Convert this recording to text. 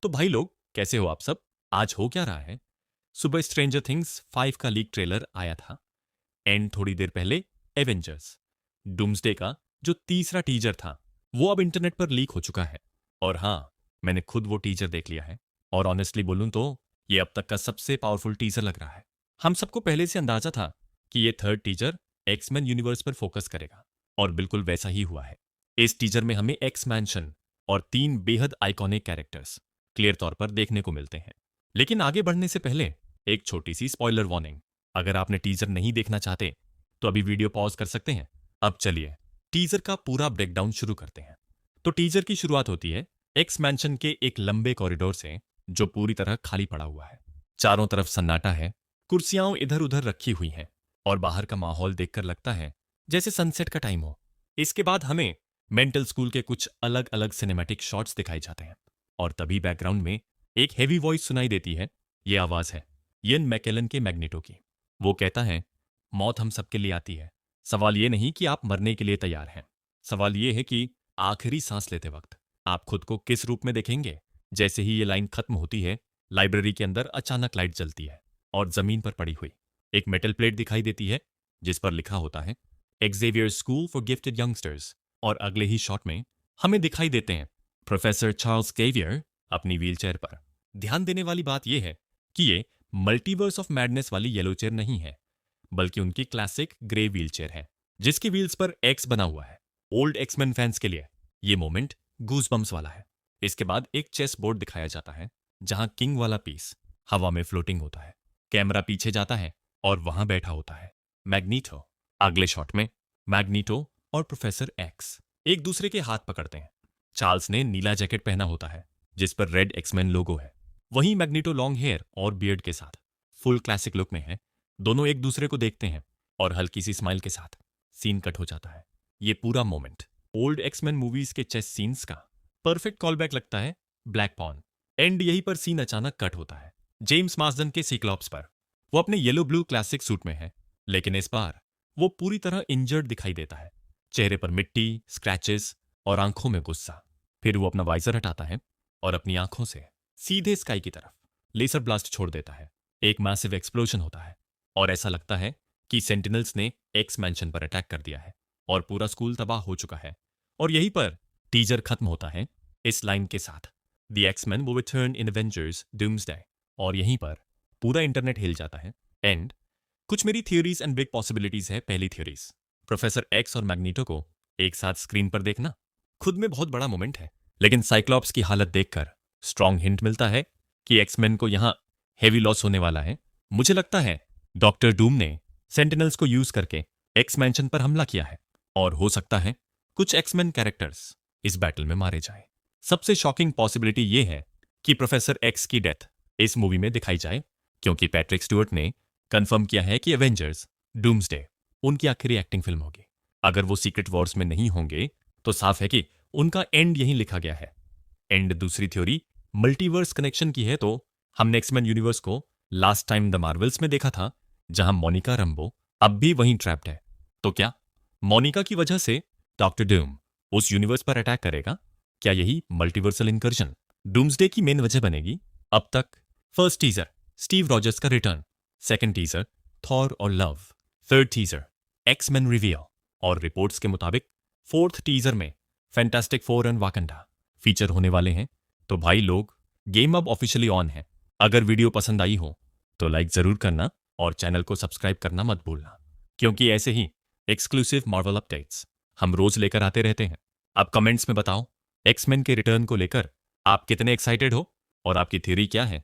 तो भाई लोग, कैसे हो आप सब? आज हो क्या रहा है? सुबह स्ट्रेंजर थिंग्स 5 का लीक ट्रेलर आया था, एंड थोड़ी देर पहले एवेंजर्स डूम्सडे का जो तीसरा टीजर था वो अब इंटरनेट पर लीक हो चुका है। और हाँ, मैंने खुद वो टीजर देख लिया है, और ऑनेस्टली बोलूं तो ये अब तक का सबसे पावरफुल टीजर लग रहा है। हम सबको पहले से अंदाजा था कि ये थर्ड टीजर एक्समैन यूनिवर्स पर फोकस करेगा, और बिल्कुल वैसा ही हुआ है। इस टीजर में हमें एक्स मैंशन और 3 बेहद आइकॉनिक कैरेक्टर्स क्लियर तौर पर देखने को मिलते हैं। लेकिन आगे बढ़ने से पहले एक छोटी सी स्पॉइलर वार्निंग। अगर आपने टीजर नहीं देखना चाहते तो अभी वीडियो पॉज कर सकते हैं। अब चलिए टीजर का पूरा ब्रेकडाउन शुरू करते हैं। तो टीजर की शुरुआत होती है एक्स मैंशन के एक लंबे कॉरिडोर से जो पूरी तरह खाली पड़ा हुआ है। चारों तरफ सन्नाटा है, कुर्सियां इधर उधर रखी हुई हैं, और बाहर का माहौल देखकर लगता है जैसे सनसेट का टाइम हो। इसके बाद हमें मेंटल स्कूल के कुछ अलग अलग सिनेमैटिक शॉट्स दिखाई जाते हैं, और तभी बैकग्राउंड में एक हेवी वॉइस सुनाई देती है। ये आवाज है इयन मैकेलन के मैग्नेटो की। वो कहता है, मौत हम सबके लिए आती है। सवाल ये नहीं कि आप मरने के लिए तैयार हैं, सवाल ये है कि आखिरी सांस लेते वक्त आप खुद को किस रूप में देखेंगे। जैसे ही ये लाइन खत्म होती है, लाइब्रेरी के अंदर अचानक लाइट जलती है, और जमीन पर पड़ी हुई एक मेटल प्लेट दिखाई देती है जिस पर लिखा होता है Xavier school for gifted youngsters. और अगले ही शॉट में हमें दिखाई देते हैं प्रोफेसर चार्ल्स जेवियर अपनी व्हीलचेयर पर। ध्यान देने वाली बात यह है कि ये मल्टीवर्स ऑफ मैडनेस वाली येलो चेयर नहीं है, बल्कि उनकी क्लासिक ग्रे व्हीलचेयर है जिसकी व्हील्स पर एक्स बना हुआ है। ओल्ड एक्समैन फैंस के लिए ये मोमेंट गूज़बम्प्स वाला है। इसके बाद एक चेस बोर्ड दिखाया जाता है जहां किंग वाला पीस हवा में फ्लोटिंग होता है। कैमरा पीछे जाता है और वहां बैठा होता है मैग्नीटो। अगले शॉट में मैग्नीटो और प्रोफेसर एक्स एक दूसरे के हाथ पकड़ते हैं। चार्ल्स ने नीला जैकेट पहना होता है जिस पर रेड एक्समैन लोगो है, वहीं मैग्नीटो लॉन्ग हेयर और बियर्ड के साथ फुल क्लासिक लुक में है। दोनों एक दूसरे को देखते हैं और हल्की सी स्माइल के साथ सीन कट हो जाता है। ये पूरा मोमेंट ओल्ड एक्समैन मूवीज के चेस सीन्स का परफेक्ट कॉलबैक लगता है। ब्लैक पॉन एंड यहीं पर सीन अचानक कट होता है जेम्स मार्सडन के साइक्लॉप्स पर। वो अपने येलो ब्लू क्लासिक सूट में है, लेकिन इस बार वो पूरी तरह इंजर्ड दिखाई देता है। चेहरे पर मिट्टी, स्क्रैचेस और आंखों में गुस्सा। फिर वो अपना वाइजर हटाता है और अपनी आंखों से सीधे स्काई की तरफ लेजर ब्लास्ट छोड़ देता है। एक मैसिव एक्सप्लोजन होता है और ऐसा लगता है कि सेंटिनल्स ने एक्स मैंशन पर अटैक कर दिया है और पूरा स्कूल तबाह हो चुका है। और यहीं पर टीजर खत्म होता है इस लाइन के साथ, the X-Man will return in Avengers Doomsday. और यहीं पर पूरा इंटरनेट हिल जाता है। एंड कुछ मेरी थियोरीज एंड बिग पॉसिबिलिटीज है। पहली थियोरीज, प्रोफेसर एक्स और मैग्नीटो को एक साथ स्क्रीन पर देखना खुद में बहुत बड़ा मोमेंट है, लेकिन साइक्लॉप्स की हालत देखकर स्ट्रॉन्ग हिंट मिलता है कि एक्समैन को यहां हेवी लॉस होने वाला है। मुझे लगता है डॉक्टर डूम ने सेंटिनल्स को यूज करके एक्स मैंशन पर हमला किया है, और हो सकता है कुछ एक्समैन कैरेक्टर्स इस बैटल में मारे जाएं। सबसे शॉकिंग पॉसिबिलिटी ये है कि प्रोफेसर एक्स की डेथ इस मूवी में दिखाई जाए, क्योंकि पैट्रिक स्टुअर्ट ने कंफर्म किया है कि एवेंजर्स डूम्सडे उनकी आखिरी एक्टिंग फिल्म होगी। अगर वो सीक्रेट वॉर्स में नहीं होंगे तो साफ है कि उनका एंड यहीं लिखा गया है। एंड दूसरी थ्योरी मल्टीवर्स कनेक्शन की है। तो हमने एक्समैन यूनिवर्स को लास्ट टाइम द मार्वल्स में देखा था, जहां मोनिका रंबो अब भी वहीं ट्रैप्ड है। तो क्या मोनिका की वजह से डॉक्टर डूम उस यूनिवर्स पर अटैक करेगा? क्या यही मल्टीवर्सल इंकर्जन डूम्सडे की मेन वजह बनेगी? अब तक फर्स्ट टीजर स्टीव रॉजर्स का रिटर्न, सेकंड टीजर थॉर और love, third teaser X-Man reveal, और रिपोर्ट्स के मुताबिक फोर्थ टीजर में Fantastic Four and Wakanda feature होने वाले हैं। तो भाई लोग, गेम अब ऑफिशियली ऑन है। अगर वीडियो पसंद आई हो तो लाइक जरूर करना और चैनल को सब्सक्राइब करना मत भूलना, क्योंकि ऐसे ही एक्सक्लूसिव मार्वल अपडेट्स हम रोज लेकर आते रहते हैं। अब कमेंट्स में बताओ एक्समैन के रिटर्न को लेकर आप कितने एक्साइटेड हो और आपकी थ्योरी क्या है।